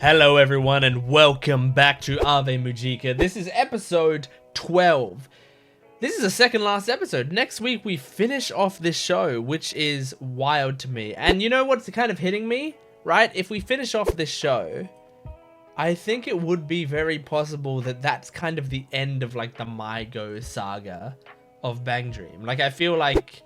Hello everyone and welcome back to Ave Mujica. This is episode 12. This is the second last episode. Next week we finish off this show, which is wild to me. And you know what's kind of hitting me, right? If we finish off this show, I think it would be very possible that that's kind of the end of like the MyGo saga of BanG Dream. Like I feel like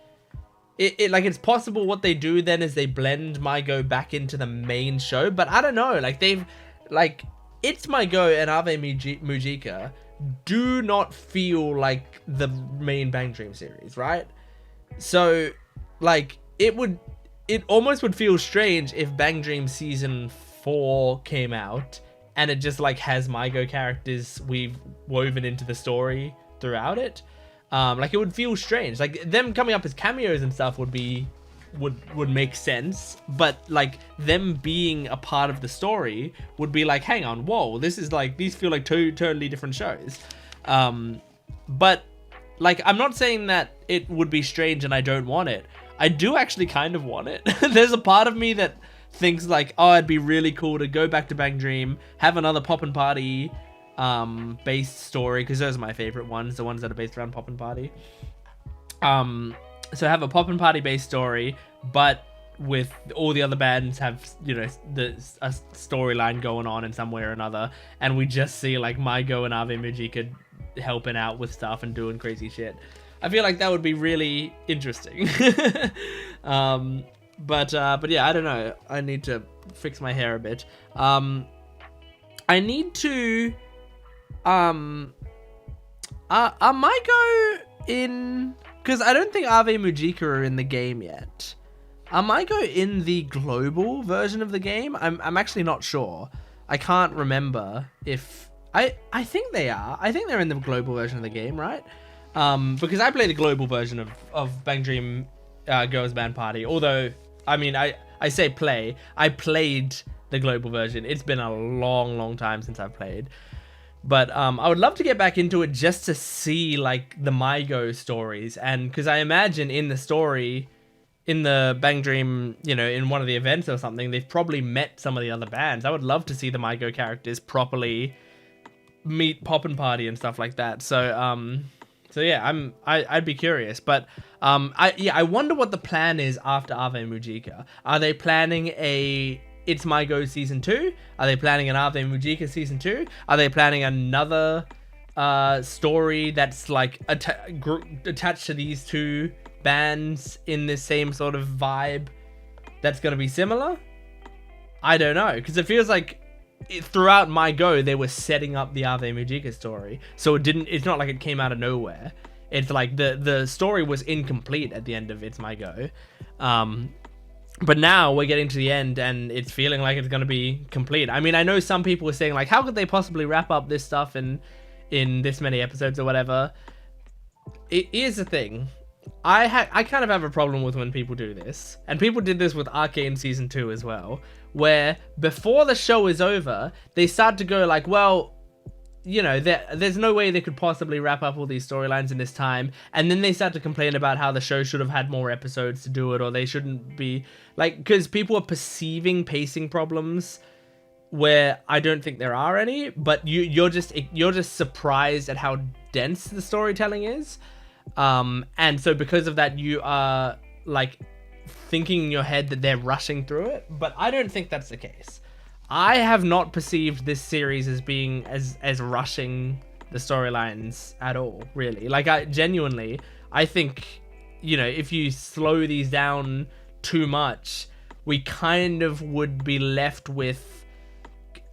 it's possible what they do then is they blend MyGo back into the main show, but I don't know, It's MyGo and Ave Mujica do not feel like the main BanG Dream series, right? So like it almost would feel strange if BanG Dream season 4 came out and it just like has MyGo characters we've woven into the story throughout it. Like it would feel strange. Like them coming up as cameos and stuff would make sense, but like them being a part of the story would be like, hang on, whoa, this is like, these feel like two totally different shows. But like I'm not saying that it would be strange and I don't want it. I do actually kind of want it. There's a part of me that thinks like, oh, it'd be really cool to go back to BanG Dream, have another Poppin' Party based story, because those are my favorite ones, the ones that are based around Poppin' Party. So have a Poppin' Party based story, but with all the other bands have, you know, a storyline going on in some way or another, and we just see like MyGo and Ave Mujica helping out with stuff and doing crazy shit. I feel like that would be really interesting. But yeah, I don't know. I need to fix my hair a bit. I need to are MyGo in, because I don't think Ave Mujica are in the game yet. Are MyGo in the global version of the game? I'm actually not sure. I can't remember if I think they are. I think they're in the global version of the game, right? Because I play the global version of BanG Dream Girls Band Party. Although, I mean, I say play. I played the global version. It's been a long time since I've played. But I would love to get back into it just to see like the MyGo stories, and because I imagine in the story, in the BanG Dream, you know, in one of the events or something, they've probably met some of the other bands. I would love to see the MyGo characters properly meet Poppin' Party and stuff like that. So yeah, I'd be curious, but I wonder what the plan is after Ave Mujica. Are they planning a It's MyGo season 2? Are they planning an Ave Mujica season 2? Are they planning another story that's like attached to these two bands in the same sort of vibe that's going to be similar? I don't know, because it feels like throughout MyGo they were setting up the Ave Mujica story, so it's not like it came out of nowhere. It's like the story was incomplete at the end of It's MyGo. But now we're getting to the end and it's feeling like it's going to be complete. I mean, I know some people were saying like, how could they possibly wrap up this stuff in this many episodes or whatever? Here's the thing. I kind of have a problem with when people do this. And people did this with Arcane Season 2 as well, where before the show is over, they start to go like, well, you know, there's no way they could possibly wrap up all these storylines in this time, and then they start to complain about how the show should have had more episodes to do it, or they shouldn't be like, because people are perceiving pacing problems where I don't think there are any, but you're just surprised at how dense the storytelling is, and so because of that you are like thinking in your head that they're rushing through it, but I don't think that's the case. I have not perceived this series as being as rushing the storylines at all, really. Like, I think, you know, if you slow these down too much, we kind of would be left with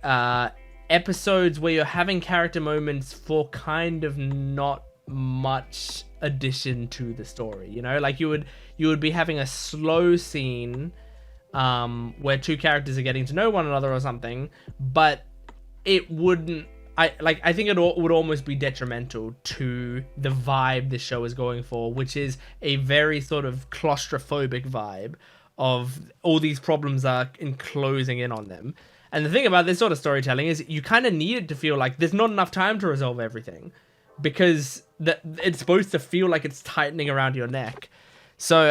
episodes where you're having character moments for kind of not much addition to the story, you know? Like, you would be having a slow scene where two characters are getting to know one another or something, but it wouldn't, I think it would almost be detrimental to the vibe this show is going for, which is a very sort of claustrophobic vibe of all these problems are closing in on them. And the thing about this sort of storytelling is you kind of need it to feel like there's not enough time to resolve everything, because it's supposed to feel like it's tightening around your neck. So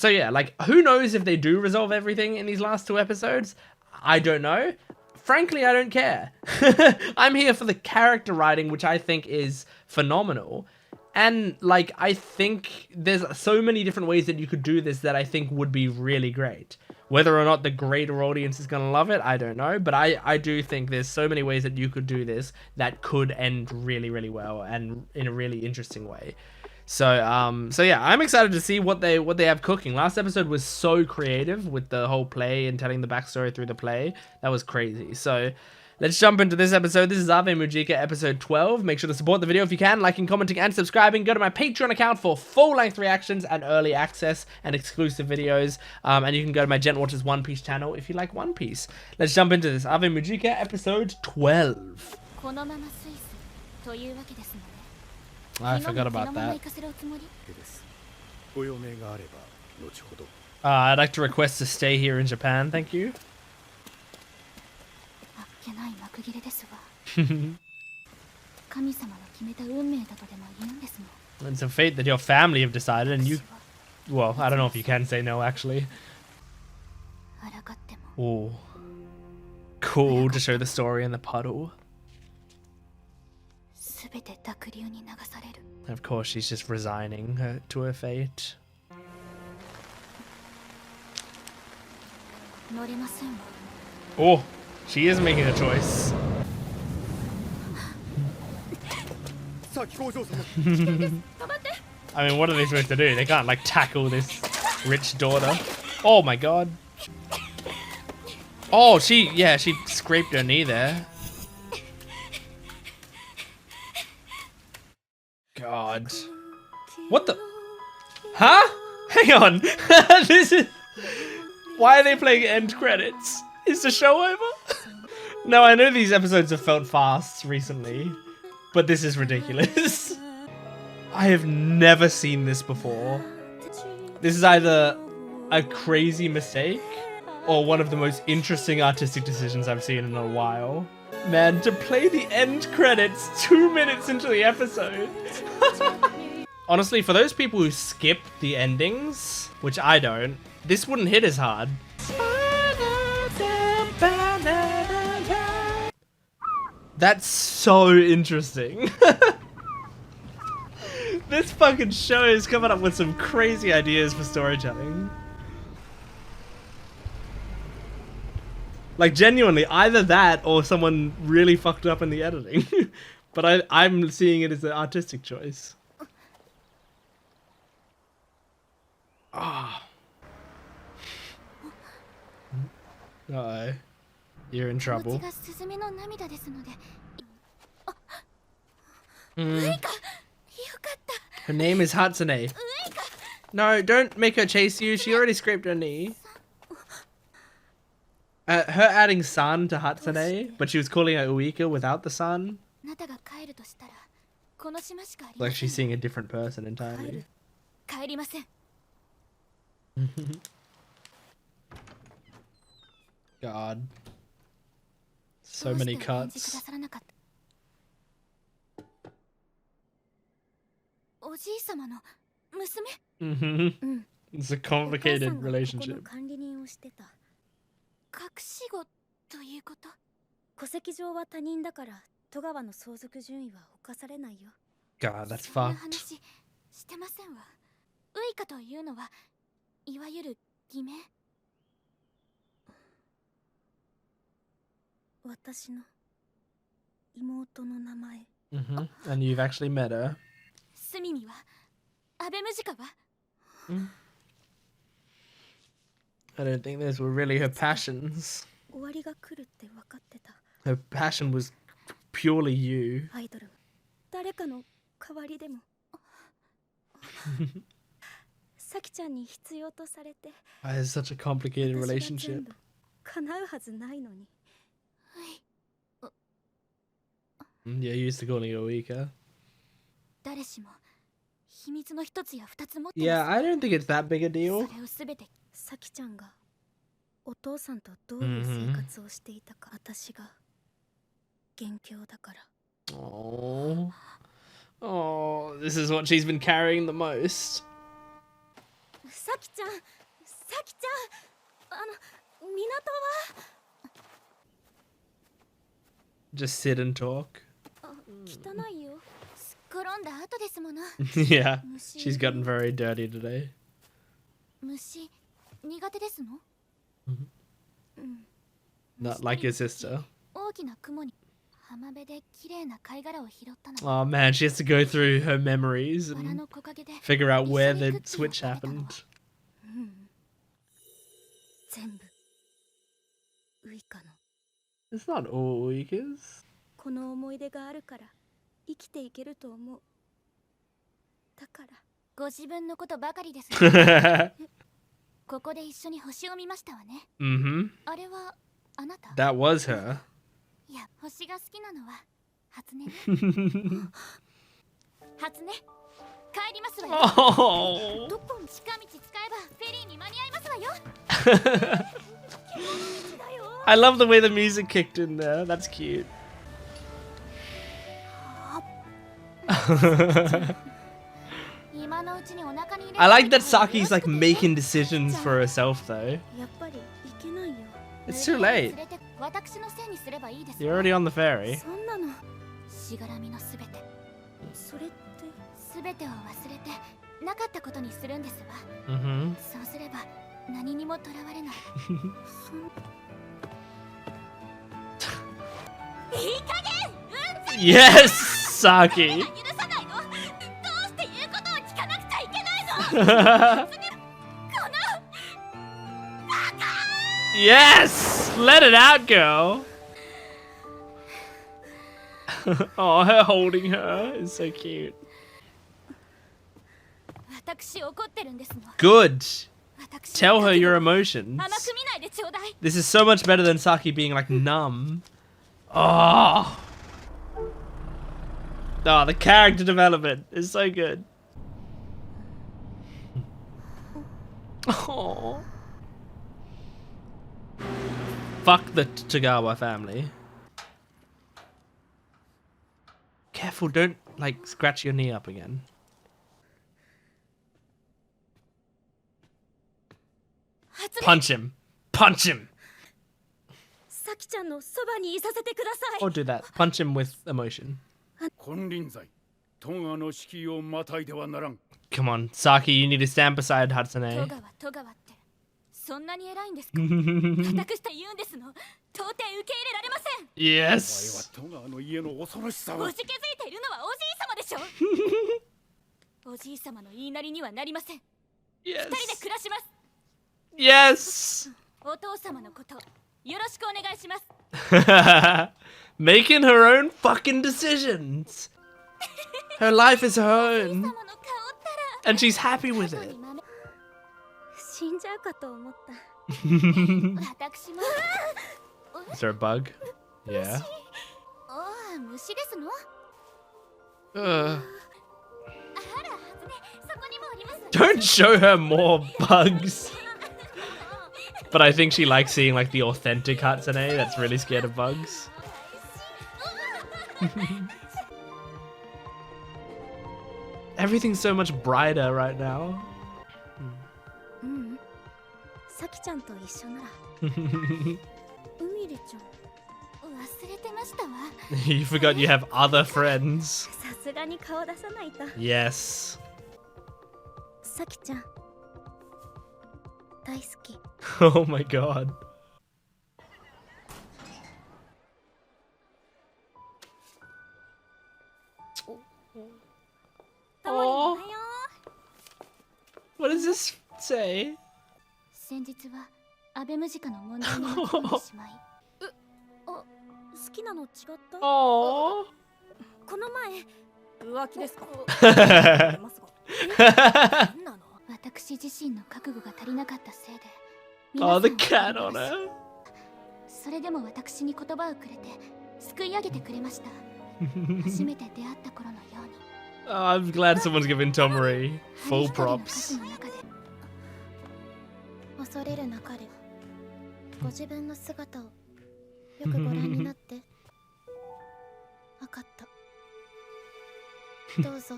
yeah, like, who knows if they do resolve everything in these last two episodes? I don't know. frankly, I don't care. I'm here for the character writing, which I think is phenomenal. And, like, I think there's so many different ways that you could do this that I think would be really great. Whether or not the greater audience is going to love it, I don't know. But I do think there's so many ways that you could do this that could end really, really well and in a really interesting way. So yeah, I'm excited to see what they have cooking. Last episode was so creative with the whole play and telling the backstory through the play. That was crazy. So let's jump into this episode. This is Ave Mujica episode 12. Make sure to support the video if you can, liking, commenting, and subscribing. Go to my Patreon account for full-length reactions and early access and exclusive videos. And you can go to my Jent Watches One Piece channel if you like One Piece. Let's jump into this. Ave Mujica episode 12. I forgot about that. I'd like to request to stay here in Japan, thank you. It's a fate that your family have decided and you... Well, I don't know if you can say no, actually. Ooh. Cool to show the story in the puddle. Of course, she's just resigning to her fate. Oh, she is making a choice. I mean, what are they supposed to do? They can't, like, tackle this rich daughter. Oh my god. Oh, she scraped her knee there. God. What the? Huh? Hang on. This is... Why are they playing end credits? Is the show over? No, I know these episodes have felt fast recently, but this is ridiculous. I have never seen this before. This is either a crazy mistake or one of the most interesting artistic decisions I've seen in a while. Man, to play the end credits 2 minutes into the episode. Honestly, for those people who skip the endings, which I don't, this wouldn't hit as hard. That's so interesting. This fucking show is coming up with some crazy ideas for storytelling. Like, genuinely, either that or someone really fucked up in the editing. But I'm seeing it as an artistic choice. Ah. Oh. Uh-oh. You're in trouble. Her name is Hatsune. No, don't make her chase you. She already scraped her knee. Her adding san to Hatsune, but she was calling her Uika without the san. Like she's seeing a different person entirely. God. So many cuts. It's a complicated relationship. God, that's fucked. And you've actually met her. I don't think those were really her passions. Her passion was purely you. It's such a complicated relationship. Yeah, you used to calling her Uika. Yeah, I don't think it's that big a deal. Oh. Oh, this is what she's been carrying the most. Just sit and talk. 汚いよ。転んだ後ですもの。Yeah, she's gotten very dirty today. 虫苦手ですの？ Not like your sister. 大きな雲に浜辺で綺麗な貝殻を拾ったの。 Oh man, she has to go through her memories バラ and の木陰で figure out where the 一緒にクッキーを switch 食べたの。 happened. 全部ウイカの。 It's not all weakers. この思い出があるから生きていけると思う。だからご自分のことばかりです。ここで一緒に星を見ましたわね。 Mm-hmm. あれはあなた？ That was her. いや、星が好きなのは初音ね。初音、帰りますわよ。 Oh. どこも近道使えばフェリーに間に合いますわよ。 I love the way the music kicked in there. That's cute. I like that Saki's like making decisions for herself though. It's too late. You're already on the ferry. しがらみのすべて。それってすべてを忘れてなかったことにするんですわ。 Mm-hmm. そうすれば何にもとらわれない。いい加減、うんざり。 Yes, Saki. 許さないの。どうして言うことを聞かなくちゃいけないの。 Yes, let it out, girl. Oh, her holding her is so cute. 私怒ってるんですの。 Good. 私 Tell her your emotions. 甘く見ないでちょうだい。 This is so much better than Saki being like numb. Oh. Oh, the character development is so good. Oh. Fuck the Tagawa family. Careful, don't like scratch your knee up again. Punch him. Punch him. サキちゃんのそばにいさせてください。 Or do that. Punch him with emotion. 金輪際、トガの敷居をまたいではならん。 Come on, Saki, you need to stand beside ト Hatsune. ガワトガワってそんなに偉いんですか。私と言うんですの。到底受け入れられません。 Yes. お前はトガの家の恐ろしさを。おじけづいているのはおじい様でしょ。おじい様の言いなりにはなりません。 Yes. 二人で暮らします。 Yes. お父様のことよろしくお願いします。 Making her own fucking decisions. Her life is her おじい own. 様の顔ったら And she's happy with 後 it. に豆死んじゃうかと思った。 私も Is there a bug? Yeah. おお、虫ですの。 Uh, あら、はずね、そこにもおります。 don't show her more bugs. But I think she likes seeing like the authentic Hatsune that's really scared of bugs. Everything's so much brighter right now. サキちゃんと一緒なら。海でちゃん。忘れてましたわ。 You forgot you have other friends. さすがに顔出さないと。 Yes. サキちゃん。大好き。 Oh my god. Oh. What does this say? 先日はアベムジカの問題に巻き込んでしまい。好きなの違った？ Oh. この前浮気ですか？私自身の覚悟が足りなかったせいで。 Oh, the cat on her. それでも私に言葉をくれて救い上げてくれました。初めて出会った頃のように。 Oh, I'm glad someone's giving Tomori full props. 恐れるなかれ。ご自分の姿をよくご覧になって。わかった。どうぞ、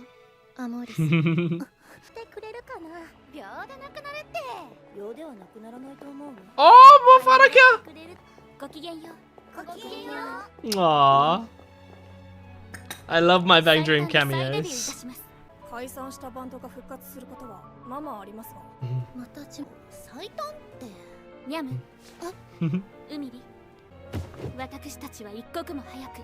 アモーリス。してくれるかな。秒でなくなるって。秒ではなくならないと思う。Oh, more Faraka! ごきげんよう。Aww. I love my BanG Dream cameos. 解散したバンドが復活することはまあまあありますが。また最短ってニャム。ウミリ。私たちは一刻も早く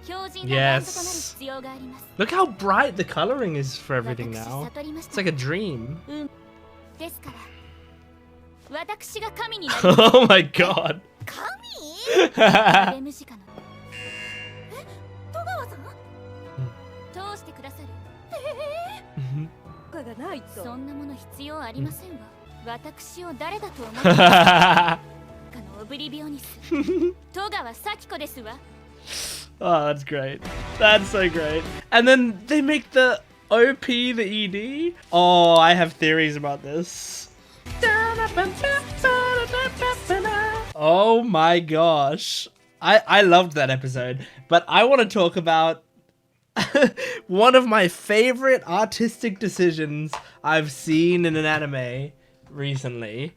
標準なバンドとなる必要があります。Look how bright the coloring is for everything now. It's like a dream. ですから私が神になり Oh my god. アベムジカの戸川さん通してくださるがないとそんなもの必要ありませんわ私を誰だと思ってかのオブリビオニス戸川咲子ですわ Oh, that's great. That's so great. And then they make the OP the ED. Oh, I have theories about this. Oh my gosh. I loved that episode, but I want to talk about one of my favorite artistic decisions I've seen in an anime recently,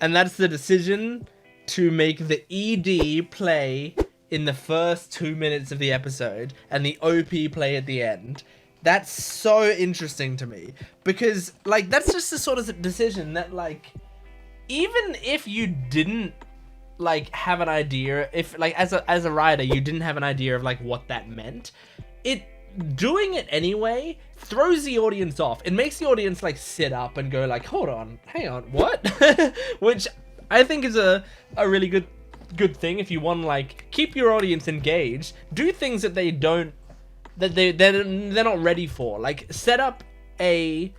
and that's the decision to make the ED play in the first 2 minutes of the episode and the OP play at the end. That's so interesting to me because, like, that's just the sort of decision that, like, even if you didn't, like, have an idea, if, like, as a writer, you didn't have an idea of, like, what that meant, doing it anyway throws the audience off. It makes the audience, like, sit up and go, like, hold on, hang on, what? Which I think is a really good thing if you want to, like, keep your audience engaged. Do things that they don't, that they're not ready for. Like, set up an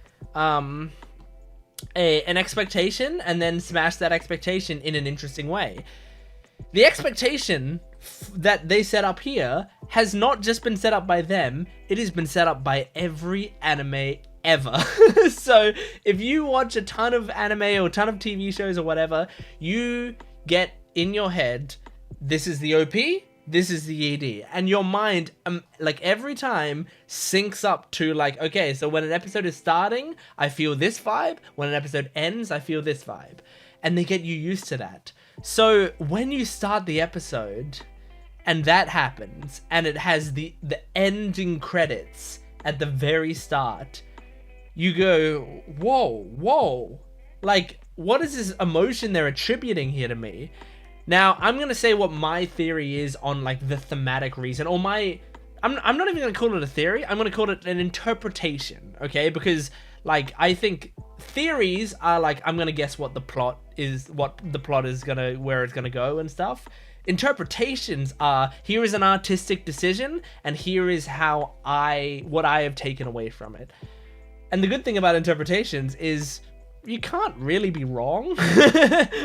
expectation and then smash that expectation in an interesting way. The expectation that they set up here has not just been set up by them, it has been set up by every anime ever. So if you watch a ton of anime or a ton of TV shows or whatever, you get in your head, this is the OP, this is the ED, and your mind, like, every time syncs up to, like, okay, so when an episode is starting, I feel this vibe, when an episode ends, I feel this vibe, and they get you used to that. So when you start the episode and that happens and it has the ending credits at the very start, you go, whoa, like, what is this emotion they're attributing here to me? Now, I'm going to say what my theory is on, like, the thematic reason, or I'm not even going to call it a theory, I'm going to call it an interpretation, okay? Because, like, I think theories are, like, I'm going to guess what the plot is gonna, where it's going to go and stuff. Interpretations are, here is an artistic decision, and here is what I have taken away from it. And the good thing about interpretations is, you can't really be wrong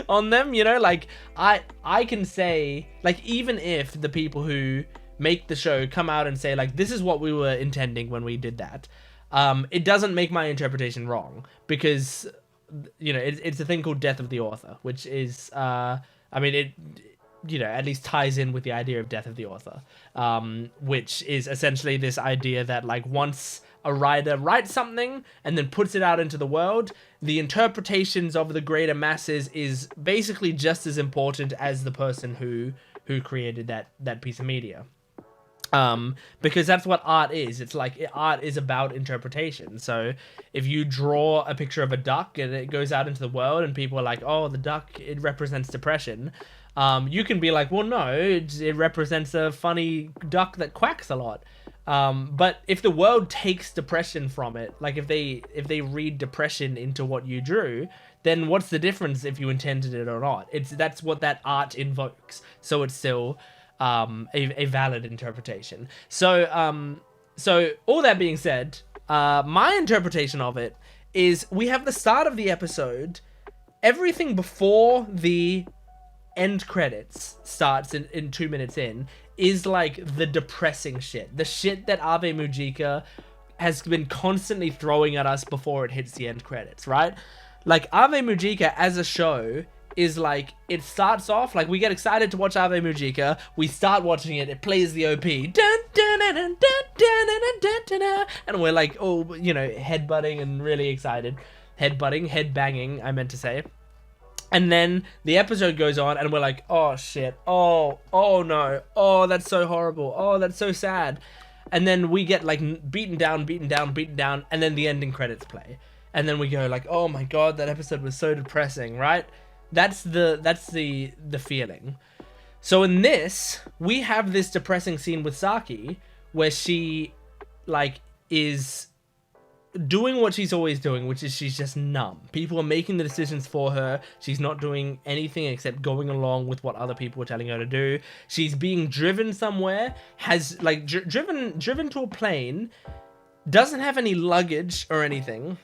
on them, you know? Like, I can say, like, even if the people who make the show come out and say, like, this is what we were intending when we did that, it doesn't make my interpretation wrong, because, you know, it's a thing called death of the author, which is, I mean, it, you know, at least ties in with the idea of death of the author, which is essentially this idea that, like, once a writer writes something and then puts it out into the world, the interpretations of the greater masses is basically just as important as the person who created that piece of media. Because that's what art is. It's like, art is about interpretation. So if you draw a picture of a duck and it goes out into the world and people are like, oh, the duck, it represents depression, you can be like, well, no, it represents a funny duck that quacks a lot. But if the world takes depression from it, like if they read depression into what you drew, then what's the difference if you intended it or not? That's what that art invokes. So it's still a valid interpretation. So all that being said, my interpretation of it is, we have the start of the episode, everything before the end credits starts in 2 minutes in is like the depressing shit. The shit that Ave Mujica has been constantly throwing at us before it hits the end credits, right? Like, Ave Mujica as a show is like, it starts off, like, we get excited to watch Ave Mujica, we start watching it, it plays the OP, and we're like, oh, you know, headbutting and really excited. Head banging, I meant to say. And then the episode goes on and we're like, oh shit, oh no, oh that's so horrible, oh that's so sad. And then we get like beaten down, and then the ending credits play. And then we go like, oh my god, that episode was so depressing, right? That's the feeling. So in this, we have this depressing scene with Saki where she like is doing what she's always doing, which is she's just numb. People are making the decisions for her. She's not doing anything except going along with what other people are telling her to do. She's being driven somewhere, has like driven to a plane, doesn't have any luggage or anything.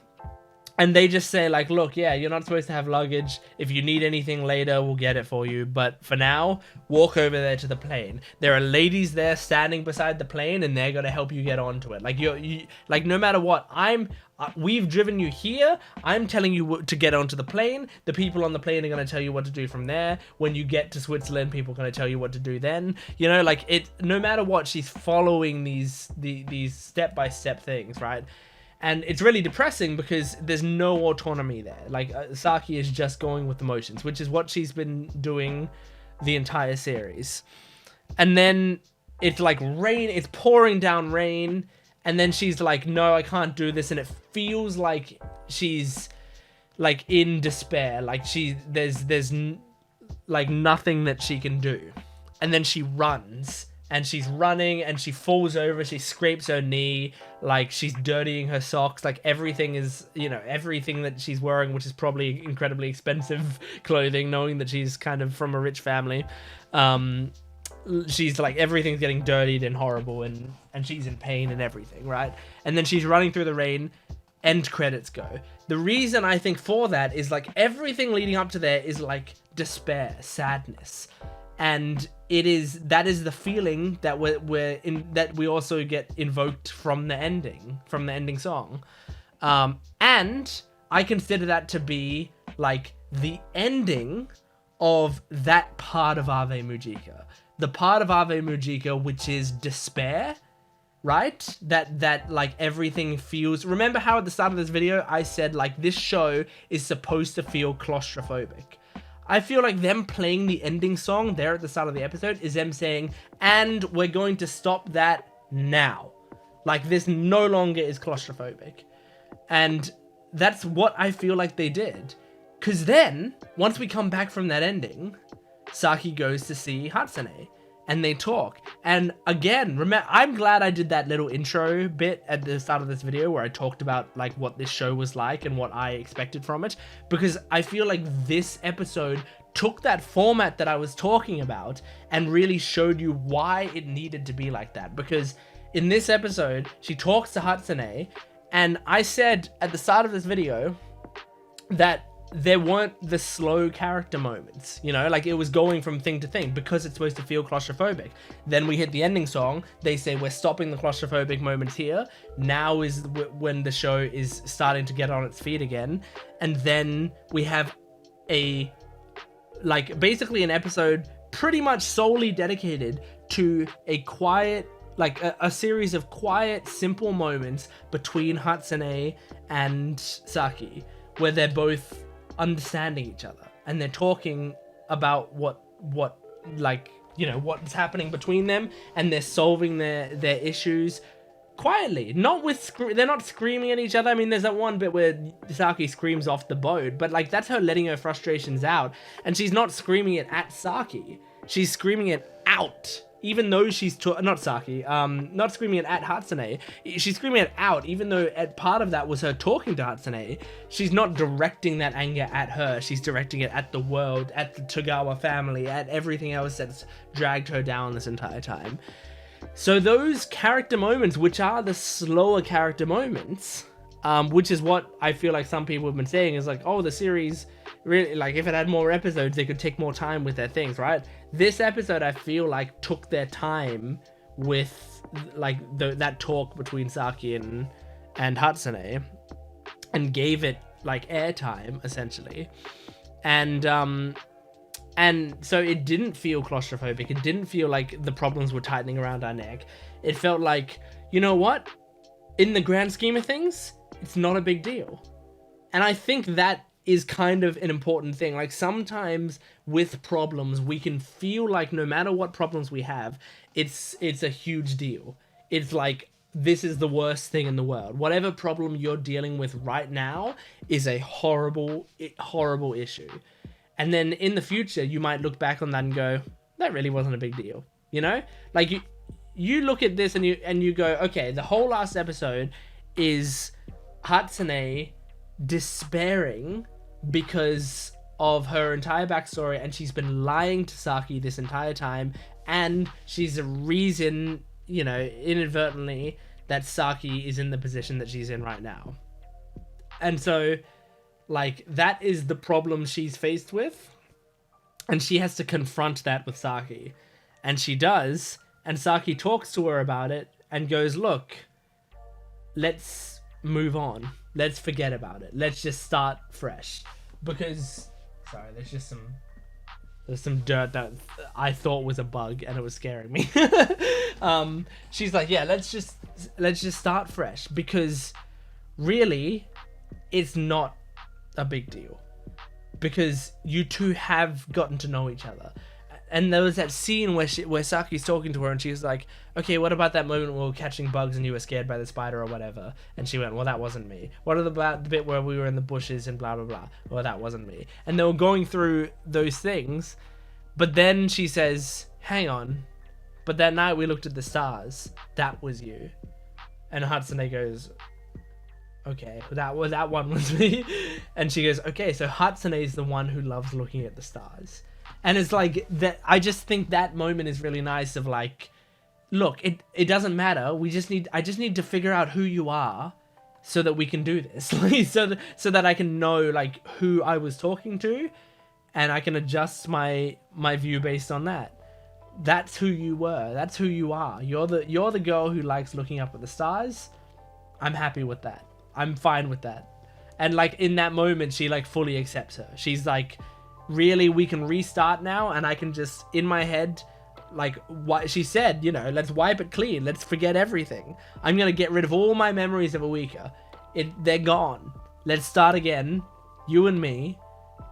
And they just say like, look, yeah, you're not supposed to have luggage. If you need anything later, we'll get it for you. But for now, walk over there to the plane. There are ladies there standing beside the plane and they're going to help you get onto it. Like you like no matter what, we've driven you here. I'm telling you to get onto the plane. The people on the plane are going to tell you what to do from there. When you get to Switzerland, people are going to tell you what to do then. You know, like it, no matter what, she's following these step-by-step things, right? And it's really depressing because there's no autonomy there. Like, Saki is just going with the motions, which is what she's been doing the entire series. And then it's like rain, it's pouring down rain. And then she's like, no, I can't do this. And it feels like she's like in despair. Like there's like nothing that she can do. And then she runs. And she's running and she falls over, she scrapes her knee, like she's dirtying her socks, like everything is, you know, everything that she's wearing, which is probably incredibly expensive clothing, knowing that she's kind of from a rich family. She's like, everything's getting dirtied and horrible and she's in pain and everything, right? And then she's running through the rain, end credits go. The reason I think for that is like everything leading up to there is like despair, sadness. And that is the feeling that we're in, that we also get invoked from the ending song. And I consider that to be like the ending of that part of Ave Mujica. The part of Ave Mujica which is despair, right? That like everything feels... Remember how at the start of this video I said like this show is supposed to feel claustrophobic? I feel like them playing the ending song there at the start of the episode is them saying, and we're going to stop that now. Like, this no longer is claustrophobic. And that's what I feel like they did. Because then, once we come back from that ending, Saki goes to see Hatsune. And they talk. And again, remember, I'm glad I did that little intro bit at the start of this video where I talked about like what this show was like and what I expected from it. Because I feel like this episode took that format that I was talking about and really showed you why it needed to be like that. Because in this episode, she talks to Hatsune, and I said at the start of this video that there weren't the slow character moments, you know, like it was going from thing to thing because it's supposed to feel claustrophobic. Then we hit the ending song. They say we're stopping the claustrophobic moments here. Now is when the show is starting to get on its feet again. And then we have a, like basically an episode pretty much solely dedicated to a quiet, like a series of quiet, simple moments between Hatsune and Saki, where they're both understanding each other and they're talking about what like, you know, what's happening between them, and they're solving their issues quietly, not with they're not screaming at each other. I mean, there's that one bit where Saki screams off the boat, but like that's her letting her frustrations out, and she's not screaming it at Saki, she's screaming it out. Even though she's not Saki, not screaming it at Hatsune, she's screaming it out, even though part of that was her talking to Hatsune. She's not directing that anger at her, she's directing it at the world, at the Togawa family, at everything else that's dragged her down this entire time. So those character moments, which are the slower character moments, which is what I feel like some people have been saying, is like, oh, the series really, like if it had more episodes, they could take more time with their things, right? This episode, I feel like, took their time with like that talk between Saki and Hatsune, and gave it like airtime essentially, and so it didn't feel claustrophobic. It didn't feel like the problems were tightening around our neck. It felt like, you know what, in the grand scheme of things, it's not a big deal. And I think that is kind of an important thing. Like, sometimes with problems, we can feel like no matter what problems we have, it's a huge deal. It's like, this is the worst thing in the world. Whatever problem you're dealing with right now is a horrible issue. And then in the future, you might look back on that and go, that really wasn't a big deal. You know? Like, you look at this and you go, okay, the whole last episode is Hatsune despairing because of her entire backstory, and she's been lying to Saki this entire time, and she's a reason, you know, inadvertently, that Saki is in the position that she's in right now. And so, like, that is the problem she's faced with, and she has to confront that with Saki. And she does, and Saki talks to her about it and goes, look, let's move on. Let's forget about it. Let's just start fresh. Because, sorry, there's some dirt that I thought was a bug and it was scaring me. She's like, yeah, let's just start fresh, because really it's not a big deal, because you two have gotten to know each other. And there was that scene where Saki's talking to her and she's like, okay, what about that moment where we were catching bugs and you were scared by the spider or whatever? And she went, well, that wasn't me. What about the bit where we were in the bushes and blah, blah, blah? Well, that wasn't me. And they were going through those things. But then she says, hang on. But that night we looked at the stars. That was you. And Hatsune goes, okay, that one was me. And she goes, okay, so Hatsune is the one who loves looking at the stars. And it's like that. I just think that moment is really nice of like, look, it doesn't matter. I just need to figure out who you are so that we can do this. so that I can know like who I was talking to, and I can adjust my view based on that. That's who you were. That's who you are. You're the girl who likes looking up at the stars. I'm happy with that. I'm fine with that. And like in that moment, she like fully accepts her. She's like, really, we can restart now, and I can just, in my head, like what she said, you know, let's wipe it clean. Let's forget everything. I'm going to get rid of all my memories of Awika. They're gone. Let's start again. You and me,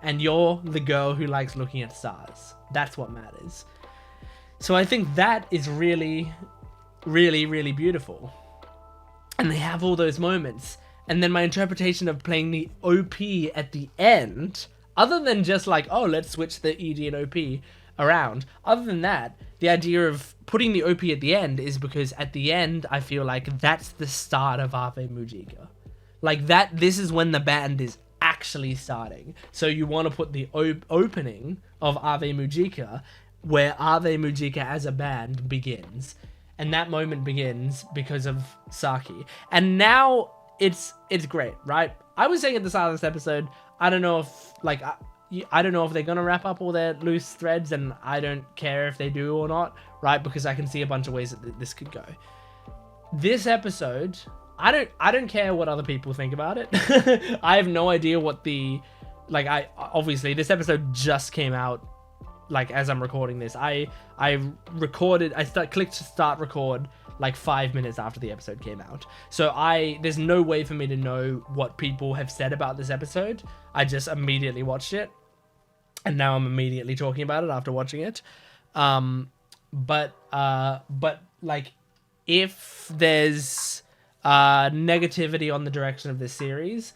and you're the girl who likes looking at stars. That's what matters. So I think that is really, really, really beautiful. And they have all those moments. And then my interpretation of playing the OP at the end, other than just like, oh, let's switch the ED and OP around. Other than that, the idea of putting the OP at the end is because at the end, I feel like that's the start of Ave Mujica. Like that, this is when the band is actually starting. So you want to put the opening of Ave Mujica where Ave Mujica as a band begins. And that moment begins because of Saki. And now it's great, right? I was saying at the start of this episode, I don't know if they're gonna wrap up all their loose threads, and I don't care if they do or not, right? Because I can see a bunch of ways that this could go. This episode, I don't care what other people think about it. I have no idea what obviously this episode just came out, like as I'm recording this. I clicked to start record like 5 minutes after the episode came out. So there's no way for me to know what people have said about this episode. I just immediately watched it, and now I'm immediately talking about it after watching it. But like, if there's negativity on the direction of this series,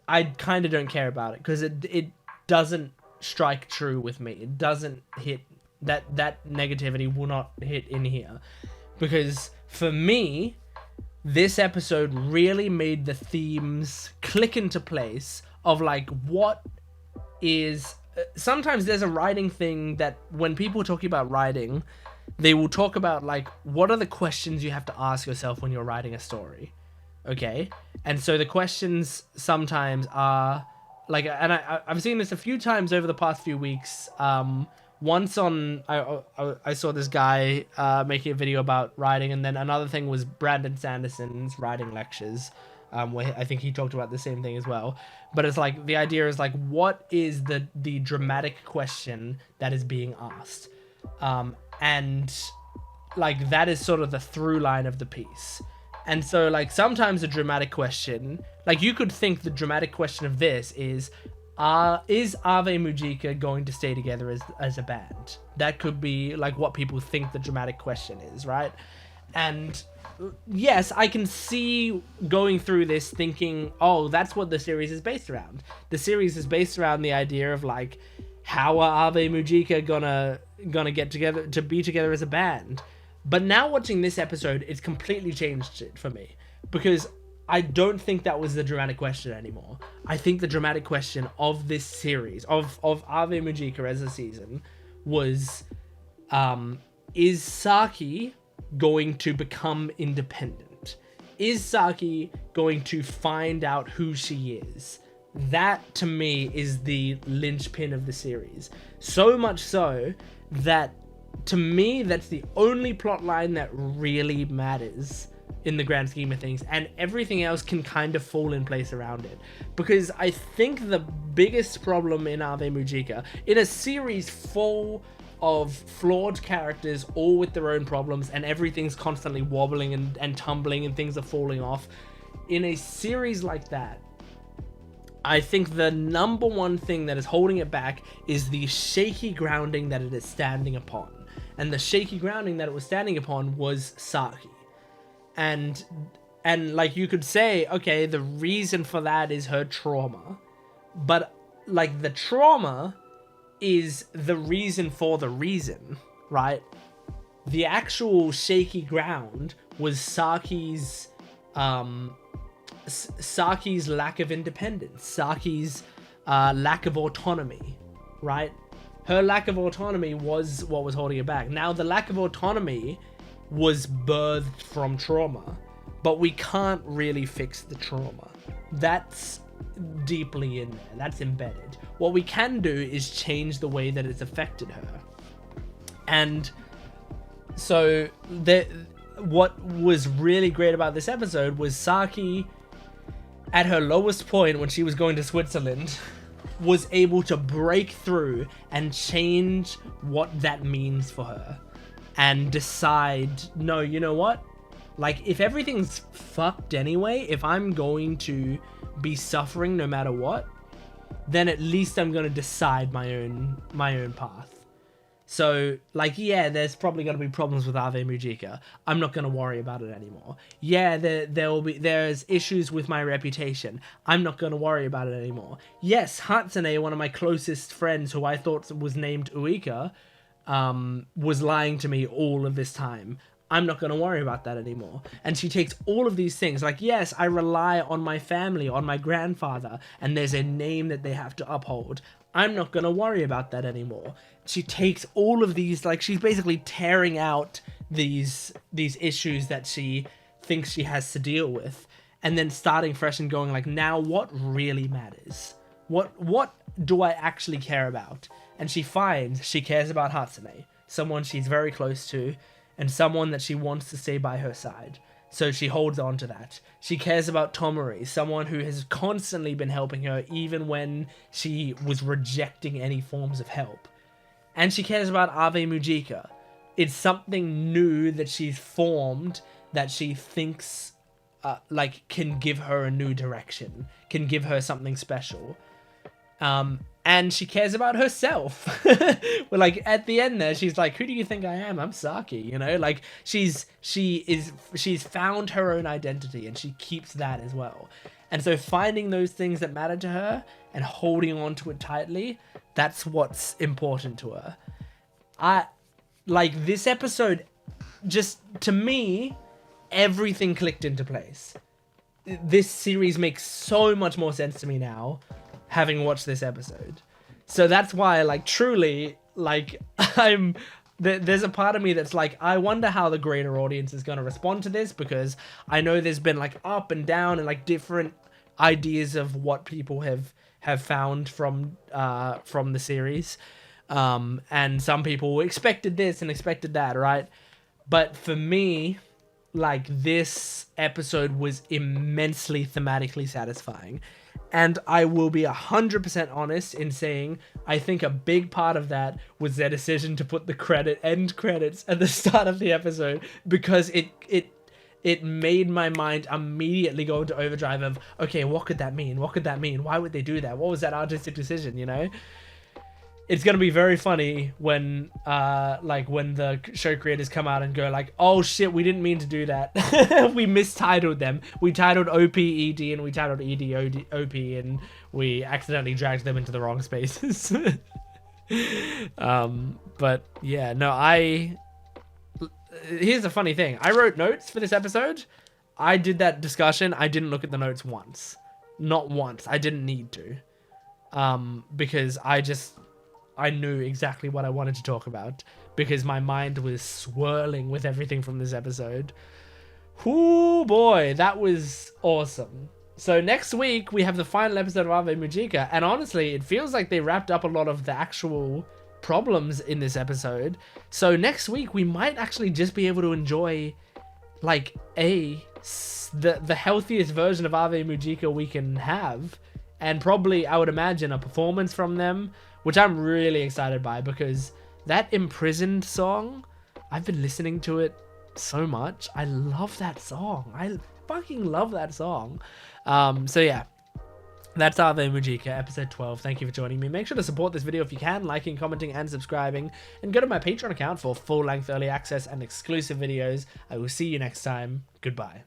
I kind of don't care about it, because it doesn't strike true with me. It doesn't hit. That negativity will not hit in here, because for me, this episode really made the themes click into place of like what is. Sometimes there's a writing thing that when people talk about writing, they will talk about like, what are the questions you have to ask yourself when you're writing a story, okay? And so the questions sometimes are like, and I've seen this a few times over the past few weeks. Once I saw this guy making a video about writing, and then another thing was Brandon Sanderson's writing lectures, where I think he talked about the same thing as well. But it's like, the idea is like, what is the dramatic question that is being asked? And like, that is sort of the through line of the piece. And so, like, sometimes a dramatic question, like, you could think the dramatic question of this is Ave Mujica going to stay together as a band? That could be, like, what people think the dramatic question is, right? And yes, I can see going through this thinking, oh, that's what the series is based around. The series is based around the idea of, like, how are Ave Mujica gonna get together to be together as a band? But now watching this episode, it's completely changed it for me, because I don't think that was the dramatic question anymore. I think the dramatic question of this series, of Ave Mujica as a season, was, is Saki going to become independent? Is Saki going to find out who she is? That, to me, is the linchpin of the series. So much so that, to me, that's the only plot line that really matters in the grand scheme of things, and everything else can kind of fall in place around it. Because I think the biggest problem in Ave Mujica, in a series full of flawed characters, all with their own problems, and everything's constantly wobbling and tumbling and things are falling off, in a series like that, I think the number one thing that is holding it back is the shaky grounding that it is standing upon. And the shaky grounding that it was standing upon was Saki. And like, you could say, okay, the reason for that is her trauma. But, like, the trauma is the reason for the reason, right? The actual shaky ground was Saki's lack of independence, Saki's lack of autonomy, right? Her lack of autonomy was what was holding it back. Now, the lack of autonomy was birthed from trauma, but we can't really fix the trauma. That's deeply in there. That's embedded. What we can do is change the way that it's affected her. And so what was really great about this episode was Saki, at her lowest point when she was going to Switzerland, was able to break through and change what that means for her and decide, no, you know what? Like, if everything's fucked anyway, if I'm going to be suffering no matter what, then at least I'm going to decide my own path. So, like, yeah, there's probably going to be problems with Ave Mujica. I'm not going to worry about it anymore. Yeah, there's issues with my reputation. I'm not going to worry about it anymore. Yes, Hatsune, one of my closest friends who I thought was named Uika, was lying to me all of this time. I'm not going to worry about that anymore. And she takes all of these things, like, yes, I rely on my family, on my grandfather, and there's a name that they have to uphold. I'm not going to worry about that anymore. She takes all of these, like, she's basically tearing out these issues that she thinks she has to deal with, and then starting fresh and going, like, now what really matters? What do I actually care about? And she finds she cares about Hatsune, someone she's very close to, and someone that she wants to stay by her side. So she holds on to that. She cares about Tomori, someone who has constantly been helping her even when she was rejecting any forms of help. And she cares about Ave Mujica. It's something new that she's formed that she thinks like can give her a new direction, can give her something special. And she cares about herself. Well, like, at the end there, she's like, who do you think I am? I'm Saki, you know? Like, she's found her own identity, and she keeps that as well. And so finding those things that matter to her and holding on to it tightly, that's what's important to her. Like, this episode, just, to me, everything clicked into place. This series makes so much more sense to me now, having watched this episode. So that's why, like, truly, like, there's a part of me that's like, I wonder how the greater audience is going to respond to this, because I know there's been, like, up and down and, like, different ideas of what people have found from the series. And some people expected this and expected that, right? But for me, like, this episode was immensely thematically satisfying. And I will be 100% honest in saying I think a big part of that was their decision to put the end credits at the start of the episode, because it it made my mind immediately go into overdrive of, okay, what could that mean? What could that mean? Why would they do that? What was that artistic decision, you know? It's gonna be very funny when like when the show creators come out and go like, oh shit, we didn't mean to do that. We mistitled them. We titled OP ED and we titled ED OP and we accidentally dragged them into the wrong spaces. But yeah, no, here's the funny thing. I wrote notes for this episode. I did that discussion. I didn't look at the notes once. Not once. I didn't need to. Because I knew exactly what I wanted to talk about because my mind was swirling with everything from this episode. Whoo boy, that was awesome. So next week we have the final episode of Ave Mujica, and honestly, it feels like they wrapped up a lot of the actual problems in this episode. So next week we might actually just be able to enjoy like the healthiest version of Ave Mujica we can have, and probably I would imagine a performance from them, which I'm really excited by because that Imprisoned song, I've been listening to it so much. I love that song. I fucking love that song. So yeah, that's Ave Mujica, episode 12. Thank you for joining me. Make sure to support this video if you can, liking, commenting, and subscribing. And go to my Patreon account for full-length early access and exclusive videos. I will see you next time. Goodbye.